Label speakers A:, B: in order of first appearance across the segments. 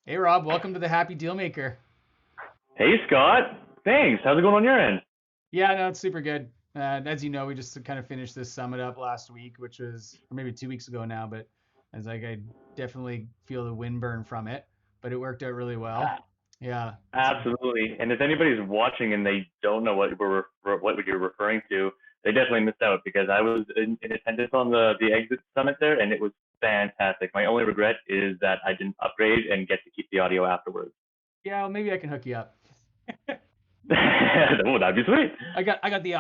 A: Hey Rob, welcome to the Happy Dealmaker.
B: Hey Scott, thanks. How's it going on your end?
A: Yeah, no, it's super good. As you know, we just kind of finished this summit up last week, which was, or maybe 2 weeks ago now, but it's like I definitely feel the wind burn from it, but it worked out really well. Yeah. So
B: Absolutely. And if anybody's watching and they don't know what you're referring to, they definitely missed out because I was in attendance on the exit summit there, and it was fantastic. My only regret is that I didn't upgrade and get to keep the audio afterwards.
A: yeah, well, maybe I can hook you up.
B: Oh, that'd be sweet.
A: I got the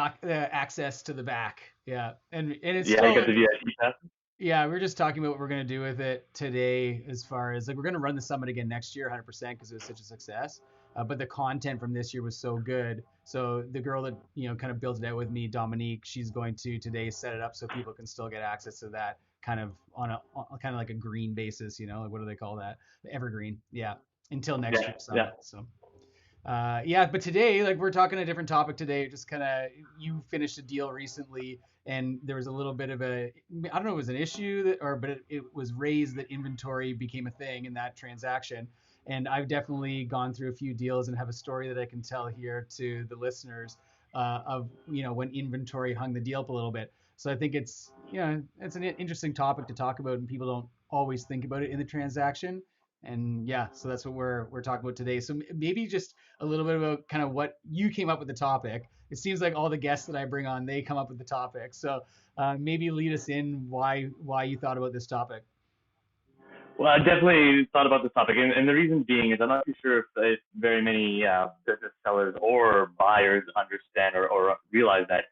A: access to the back. Yeah, and it's
B: Yeah, you
A: still
B: got the VIP pass.
A: yeah, we're just talking about what we're gonna do with it today, as far as like we're gonna run the summit again next year, 100%, because it was such a success. But the content from this year was so good. So the girl that kind of built it out with me, Dominique, she's going to today set it up so people can still get access to that kind of on kind of like a green basis. Like what do they call that? Evergreen. Yeah, until next
B: Yeah,
A: year's
B: yeah.
A: summit. So yeah, but today, like we're talking a different topic today. Just kind of, you finished a deal recently, and there was a little bit of I don't know, if it was an issue but it was raised that inventory became a thing in that transaction. And I've definitely gone through a few deals and have a story that I can tell here to the listeners of when inventory hung the deal up a little bit. So I think it's an interesting topic to talk about, and people don't always think about it in the transaction. And yeah, so that's what we're talking about today. So maybe just a little bit about kind of what you came up with the topic. It seems like all the guests that I bring on, they come up with the topic. So maybe lead us in why you thought about this topic.
B: Well, I definitely thought about this topic, and the reason being is I'm not too sure if very many business sellers or buyers understand or realize that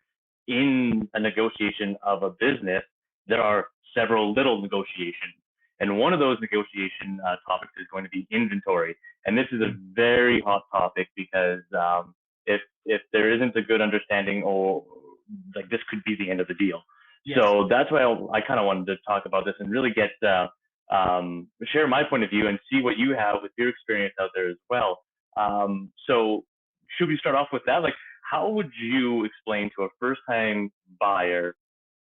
B: in a negotiation of a business, there are several little negotiations. And one of those negotiation topics is going to be inventory. And this is a very hot topic because if there isn't a good understanding, or like this could be the end of the deal.
A: Yes.
B: So that's why I kind of wanted to talk about this and really get share my point of view and see what you have with your experience out there as well. So should we start off with that? Like, how would you explain to a first-time buyer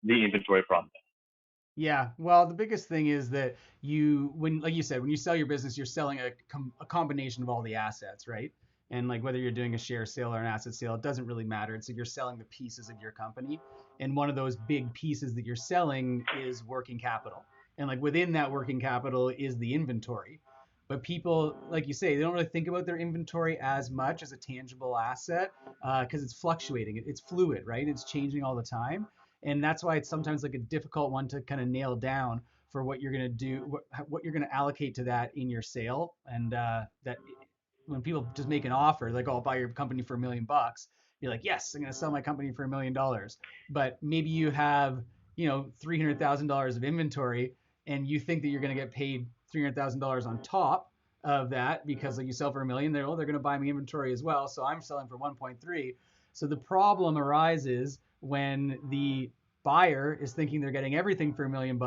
B: the inventory process?
A: Yeah. Well, the biggest thing is that like you said, when you sell your business, you're selling a combination of all the assets, right? And like whether you're doing a share sale or an asset sale, it doesn't really matter. It's like you're selling the pieces of your company. And one of those big pieces that you're selling is working capital. And like within that working capital is the inventory. But people, like you say, they don't really think about their inventory as much as a tangible asset because it's fluctuating. It's fluid, right? It's changing all the time, and that's why it's sometimes like a difficult one to kind of nail down for what you're going to do, what you're going to allocate to that in your sale. And that when people just make an offer like, oh, I'll buy your company for $1 million, you're like, yes, I'm going to sell my company for $1 million. But maybe you have $300,000 of inventory, and you think that you're going to get paid $300,000 on top of that because like you sell for $1 million, they're going to buy me inventory as well, so I'm selling for 1.3. So the problem arises when the buyer is thinking they're getting everything for $1 million,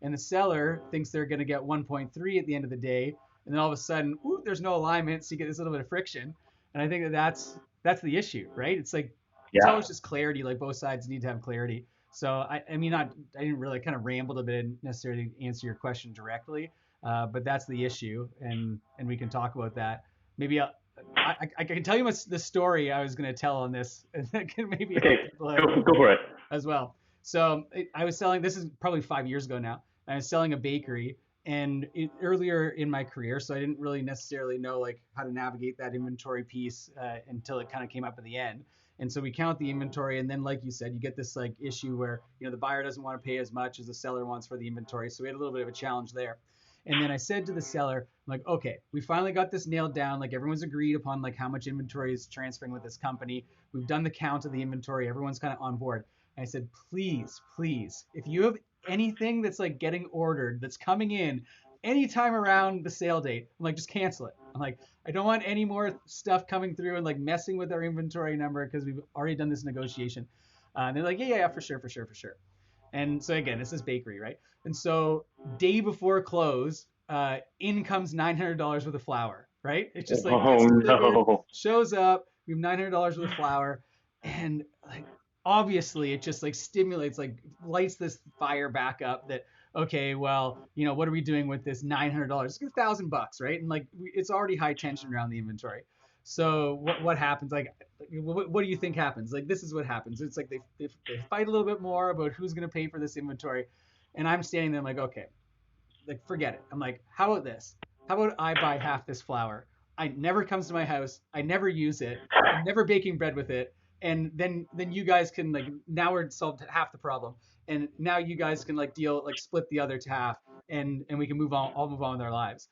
A: and the seller thinks they're going to get 1.3 at the end of the day, and then all of a sudden, ooh, there's no alignment, so you get this little bit of friction. And I think that's the issue, right? It's like it's
B: Yeah,
A: always just clarity. Like both sides need to have clarity. So I mean, I didn't really kind of ramble a bit and necessarily answer your question directly, but that's the issue, and we can talk about that. Maybe I can tell you the story I was going to tell on this, and that can maybe
B: okay,
A: help people
B: go
A: out
B: go for it.
A: as well. So I was selling. This is probably 5 years ago now. I was selling a bakery, and earlier in my career, so I didn't really necessarily know like how to navigate that inventory piece until it kind of came up at the end. And so we count the inventory, and then like you said, you get this like issue where the buyer doesn't want to pay as much as the seller wants for the inventory. So we had a little bit of a challenge there. And then I said to the seller, I'm like, okay, we finally got this nailed down. Like everyone's agreed upon like how much inventory is transferring with this company. We've done the count of the inventory. Everyone's kind of on board. And I said, please, please, if you have anything that's like getting ordered, that's coming in anytime around the sale date, I'm like, just cancel it. I'm like, I don't want any more stuff coming through and like messing with our inventory number because we've already done this negotiation. And they're like, yeah, yeah, yeah, for sure, for sure, for sure. And so again, this is bakery, right? And so day before close, in comes $900 worth of flour, right? It's just like
B: Oh
A: gets delivered,
B: no.
A: shows up, we have $900 worth of flour, and like obviously it just like stimulates, like lights this fire back up that okay, well, what are we doing with this $900? It's $1,000, right? And like it's already high tension around the inventory. So what happens? Like, what do you think happens? Like, this is what happens. It's like they fight a little bit more about who's going to pay for this inventory, and I'm standing there like, okay, like forget it. I'm like, how about this? How about I buy half this flour? I never comes to my house. I never use it. I'm never baking bread with it. And then you guys can like now we're solved half the problem. And now you guys can like deal like split the other half and we can move on all move on with our lives.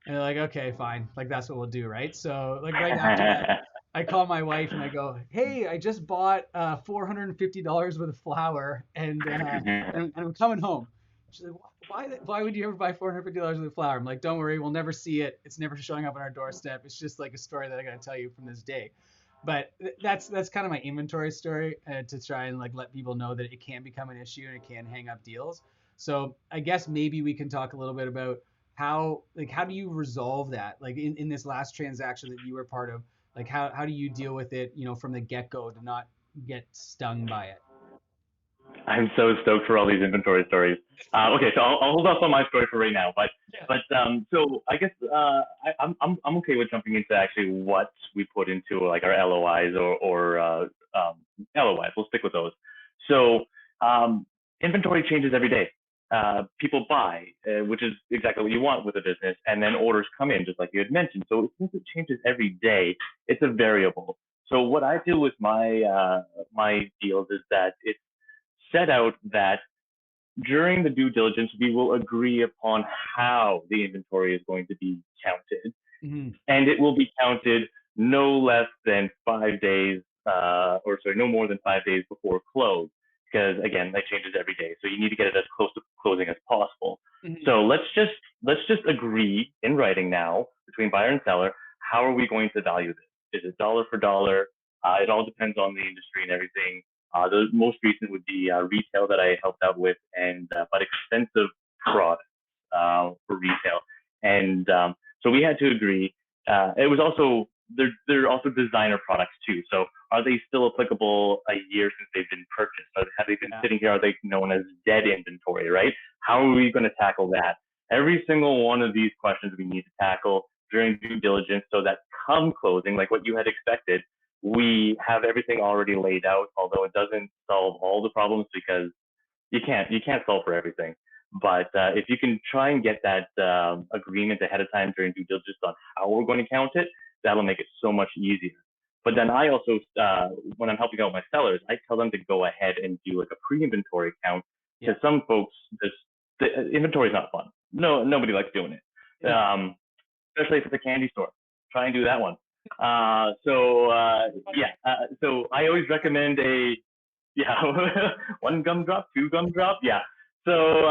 A: And they're like, okay, fine. Like that's what we'll do, right? So like right after that, I call my wife and I go, hey, I just bought $450 worth of flour and I'm coming home. She's like, why would you ever buy $450 worth of flour? I'm like, don't worry, we'll never see it. It's never showing up on our doorstep. It's just like a story that I got to tell you from this day. But that's kind of my inventory story to try and like let people know that it can become an issue and it can hang up deals. So I guess maybe we can talk a little bit about how do you resolve that? Like in this last transaction that you were part of, like how do you deal with it, from the get-go to not get stung by it?
B: I'm so stoked for all these inventory stories. Okay, so I'll hold off on my story for right now, but
A: Yeah.
B: so I guess I'm okay with jumping into actually what we put into like our LOIs LOIs. We'll stick with those. So um, inventory changes every day. People buy, which is exactly what you want with a business, and then orders come in, just like you had mentioned. So since it changes every day, it's a variable. So what I do with my deals is that it's set out that during the due diligence, we will agree upon how the inventory is going to be counted,
A: Hmm.
B: and it will be counted no less than 5 days, or sorry, no more than 5 days before close, because again, that changes every day. So you need to get it as close to closing as possible.
A: Hmm.
B: So let's just agree in writing now between buyer and seller. How are we going to value this? Is it dollar for dollar? It all depends on the industry and everything. The most recent would be retail that I helped out with, and but expensive products for retail. And so we had to agree. It was also they're also designer products too. So are they still applicable a year since they've been purchased? Have they been
A: Yeah.
B: sitting here? Are they known as dead inventory? Right? How are we going to tackle that? Every single one of these questions we need to tackle during due diligence, so that come closing, like what you had expected, we have everything already laid out. Although it doesn't solve all the problems because you can't solve for everything. But if you can try and get that agreement ahead of time during due diligence on how we're going to count it, that'll make it so much easier. But then I also, when I'm helping out my sellers, I tell them to go ahead and do like a pre-inventory count,
A: Yeah.
B: because some folks just the inventory is not fun. No, nobody likes doing it,
A: Yeah.
B: especially if it's a candy store. Try and do that one. Yeah, so I always recommend a yeah, one gumdrop, two gumdrop. Yeah. So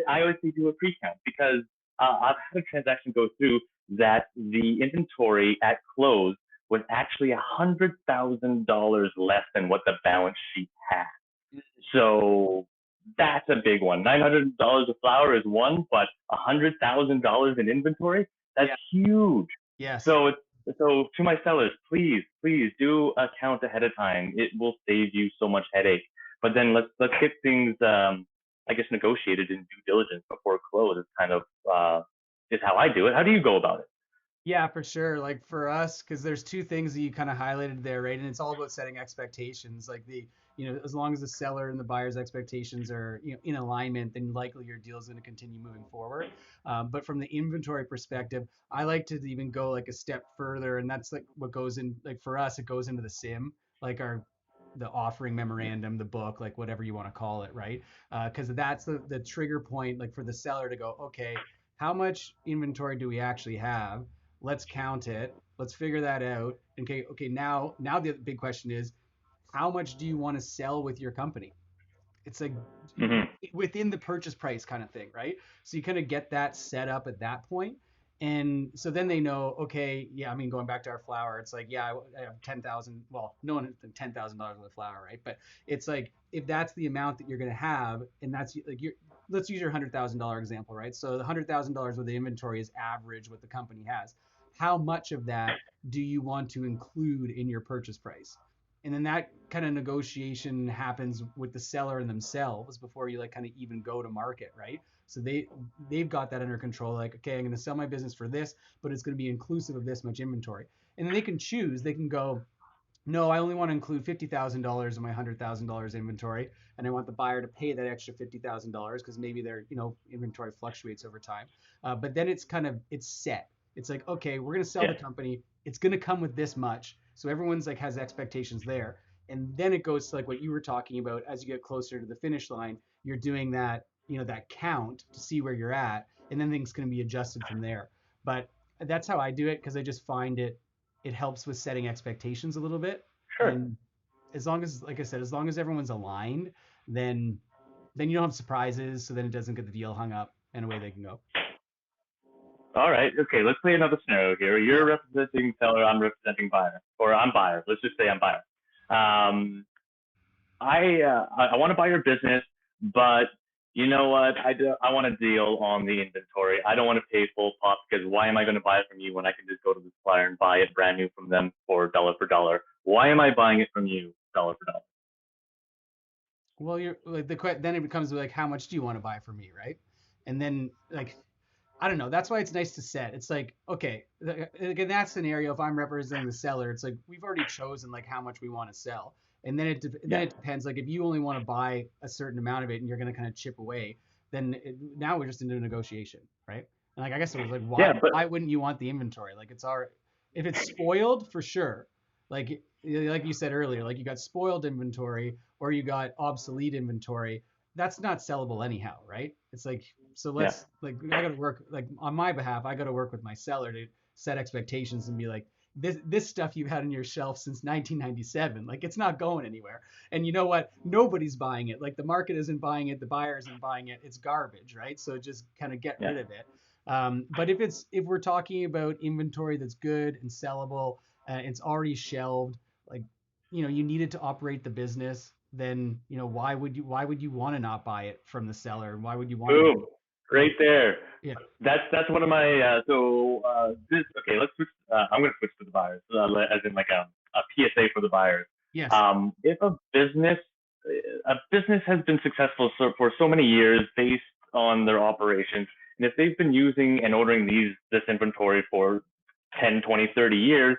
B: I always say do a pre-count because I've had a transaction go through that the inventory at close was actually $100,000 less than what the balance sheet had. So that's a big one. $900 of flour is one, but $100,000 in inventory, that's
A: Yeah.
B: huge.
A: Yes.
B: So so to my sellers, please do a count ahead of time. It will save you so much headache. But then let's get things, I guess, negotiated in due diligence before close. Is kind of is how I do it. How do you go about it?
A: Yeah, for sure. Like for us, because there's two things that you kind of highlighted there, right? And it's all about setting expectations. Like as long as the seller and the buyer's expectations are, in alignment, then likely your deal is going to continue moving forward. But from the inventory perspective, I like to even go like a step further, and that's like what goes in. Like for us, it goes into the sim, like the offering memorandum, the book, like whatever you want to call it, right? Because that's the trigger point, like for the seller to go, okay, how much inventory do we actually have? Let's count it. Let's figure that out. Okay, now the big question is, how much do you want to sell with your company? It's like
B: Mm-hmm.
A: within the purchase price kind of thing, right? So you kind of get that set up at that point. And so then they know, okay, yeah, I mean, going back to our flour, it's like, yeah, I have 10,000. Well, no one has $10,000 worth of flour, right? But it's like, if that's the amount that you're going to have, and that's like, let's use your $100,000 example, right? So the $100,000 worth of inventory is average what the company has. How much of that do you want to include in your purchase price? and then that kind of negotiation happens with the seller and themselves before you like kind of even go to market, right? So they've got that under control. Like, okay, I'm going to sell my business for this, but it's going to be inclusive of this much inventory, and then they can choose. They can go, no, I only want to include $50,000 in my $100,000 inventory, and I want the buyer to pay that extra $50,000 because maybe their inventory fluctuates over time. But then it's set. It's like, okay, we're gonna sell
B: Yeah.
A: the company. It's gonna come with this much, so everyone's like has expectations there, and then it goes to like what you were talking about. As you get closer to the finish line, you're doing that that count to see where you're at, and then things can be adjusted from there. But that's how I do it because I just find it helps with setting expectations a little bit.
B: Sure.
A: And as long as, like I said, as long as everyone's aligned, then you don't have surprises. So then it doesn't get the deal hung up, and away they can go.
B: All right. Okay. Let's play another scenario here. You're
A: Yeah.
B: representing seller. I'm representing buyer, or I'm buyer. Let's just say I'm buyer. Um, I want to buy your business, but you know what? I want a deal on the inventory. I don't want to pay full pop because why am I going to buy it from you when I can just go to the supplier and buy it brand new from them for dollar for dollar? Why am I buying it from you dollar for dollar?
A: Well, you're like then it becomes like how much do you want to buy from me, right? And then like I don't know. That's why it's nice to set. It's like, okay, like in that scenario, if I'm representing the seller, it's like we've already chosen like how much we want to sell, and then
B: Yeah.
A: it depends. Like if you only want to buy a certain amount of it, and you're going to kind of chip away, then now we're just into a negotiation, right? And like I guess it was like,
B: Yeah, but
A: why wouldn't you want the inventory? Like it's our if it's spoiled for sure. Like you said earlier, like you got spoiled inventory or you got obsolete inventory. That's not sellable anyhow, right? It's like so
B: yeah,
A: let's like I got to work like on my behalf. I got to work with my seller to set expectations and be like this stuff you had on your shelf since 1997, like it's not going anywhere. And you know what? Nobody's buying it. Like the market isn't buying it, the buyer isn't buying it. It's garbage, right? So just kind of get
B: yeah.
A: rid of it. But if we're talking about inventory that's good and sellable, it's already shelved, like you need it to operate the business, then why would you want to not buy it from the seller? Why would you want to
B: Boom,
A: yeah,
B: right there.
A: yeah,
B: That's one of my this okay. Let's switch. I'm going to switch to the buyers, as in like a PSA for the buyers.
A: yes,
B: If a business has been successful for so many years based on their operations, and if they've been using and ordering this inventory for 10, 20, 30 years,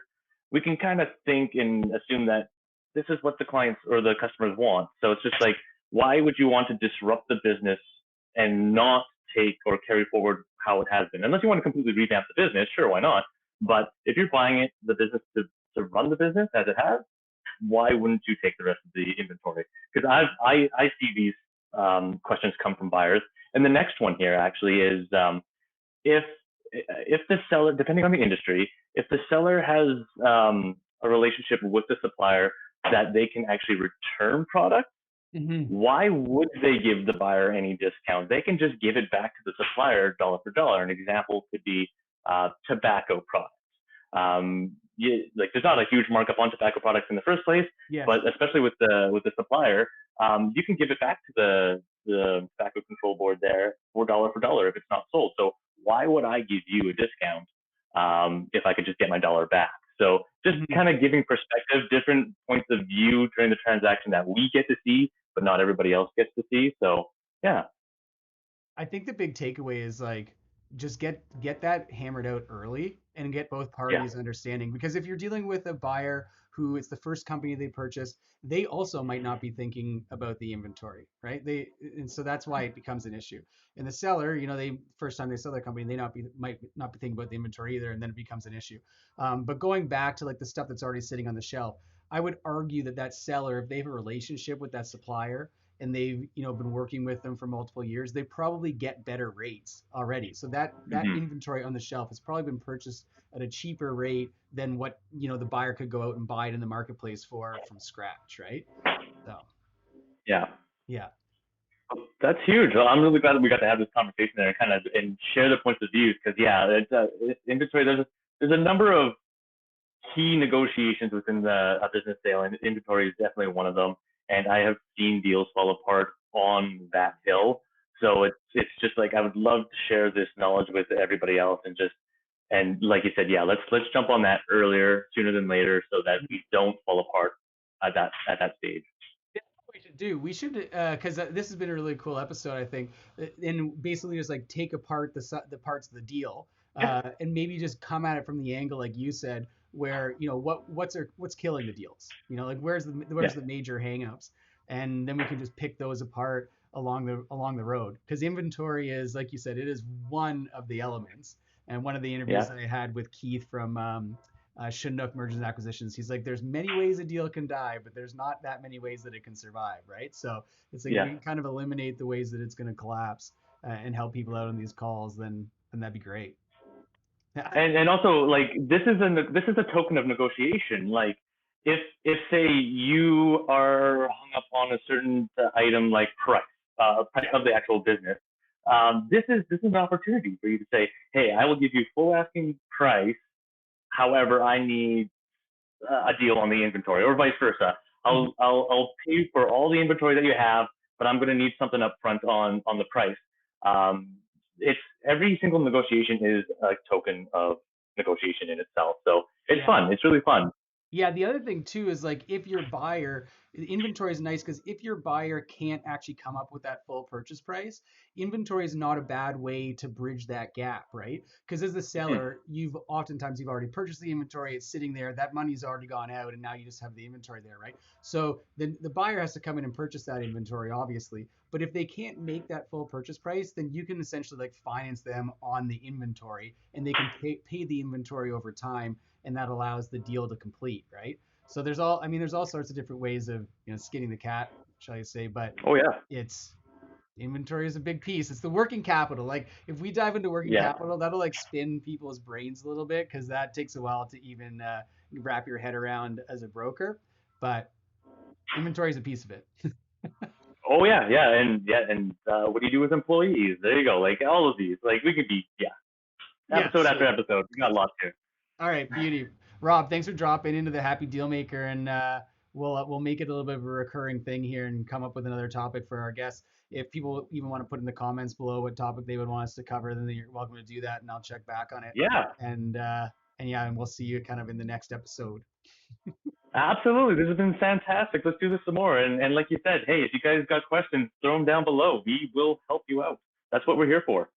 B: we can kind of think and assume that this is what the clients or the customers want. So it's just like, why would you want to disrupt the business and not take or carry forward how it has been? Unless you want to completely revamp the business, sure, why not? But if you're buying the business to run the business as it has, why wouldn't you take the rest of the inventory? Because I see these questions come from buyers. And the next one here actually is if if the seller, depending on the industry, if the seller has a relationship with the supplier that they can actually return product,
A: hmm
B: why would they give the buyer any discount? They can just give it back to the supplier dollar for dollar. An example could be tobacco products. Like there's not a huge markup on tobacco products in the first place,
A: yes,
B: but especially with the supplier, you can give it back to the tobacco control board there for dollar if it's not sold. So why would I give you a discount if I could just get my dollar back? So just
A: hmm
B: kind of giving perspective, different points of view during the transaction that we get to see, but not everybody else gets to see. So yeah,
A: I think the big takeaway is like just get that hammered out early and get both
B: yeah,
A: parties understanding, because if you're dealing with a buyer who it's the first company they purchased, they also might not be thinking about the inventory, right? And so that's why it becomes an issue. And the seller, they first time they sell their company, they might not be thinking about the inventory either, and then it becomes an issue. But going back to like the stuff that's already sitting on the shelf, I would argue that seller, if they have a relationship with that supplier and they've been working with them for multiple years, they probably get better rates already. So that
B: mm-hmm.
A: inventory on the shelf has probably been purchased at a cheaper rate than what the buyer could go out and buy it in the marketplace for from scratch, right? So
B: Yeah.
A: yeah.
B: That's huge. Well, I'm really glad that we got to have this conversation there and kind of and share the points of view because yeah, it's inventory. There's a number of key negotiations within a business sale, and inventory is definitely one of them. And I have seen deals fall apart on that hill. So it's just like I would love to share this knowledge with everybody else and like you said, yeah, let's jump on that earlier, sooner than later, so that we don't fall apart at that stage.
A: We should do. We should, because this has been a really cool episode, I think, and basically just like take apart the parts of the deal,
B: Yeah,
A: and maybe just come at it from the angle like you said, where what's killing the deals, like where's
B: yeah,
A: the major hangups, and then we can just pick those apart along the road. Because inventory is, like you said, it is one of the elements. And one of the interviews
B: yeah,
A: that I had with Keith from Chinook Mergers and Acquisitions. He's like, there's many ways a deal can die, but there's not that many ways that it can survive, right? So it's like if
B: yeah.
A: we can kind of eliminate the ways that it's going to collapse and help people out on these calls, then that'd be great.
B: And also like this is a token of negotiation. Like if say you are hung up on a certain item like price
A: Yeah,
B: of the actual business, this is an opportunity for you to say, hey, I will give you full asking price. However, I need a deal on the inventory, or vice versa.
A: mm-hmm.
B: I'll pay you for all the inventory that you have, but I'm going to need something up front on the price. Um, it's every single negotiation is a token of negotiation in itself. So it's
A: Yeah.
B: fun. It's really fun.
A: Yeah, the other thing too is like if your buyer, inventory is nice because if your buyer can't actually come up with that full purchase price, inventory is not a bad way to bridge that gap, right? Because as the
B: Hmm.
A: seller, you've already purchased the inventory, it's sitting there, that money's already gone out, and now you just have the inventory there, right? So then the buyer has to come in and purchase that inventory, obviously. But if they can't make that full purchase price, then you can essentially like finance them on the inventory, and they can pay the inventory over time, and that allows the deal to complete, right? So there's all sorts of different ways of skinning the cat, shall I say, but
B: Oh yeah,
A: it's inventory is a big piece. It's the working capital. Like if we dive into working
B: yeah.
A: capital, that'll like spin people's brains a little bit because that takes a while to even wrap your head around as a broker. But inventory is a piece of it.
B: Oh yeah, and what do you do with employees? There you go. Like all of these. Like we could be
A: Yeah,
B: episode after
A: sweet.
B: episode. We got lots here.
A: All right, beauty. Rob, thanks for dropping into the Happy Deal Maker, and we'll make it a little bit of a recurring thing here and come up with another topic for our guests. If people even want to put in the comments below what topic they would want us to cover, then you're welcome to do that, and I'll check back on it.
B: Yeah,
A: And uh, and yeah, and we'll see you kind of in the next episode.
B: absolutely. This has been fantastic. Let's do this some more. And like you said, hey, if you guys got questions, throw them down below. We will help you out. That's what we're here for.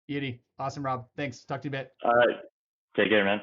A: Beauty, awesome, Rob. Thanks. Talk to you in a bit.
B: All right. Take care, man.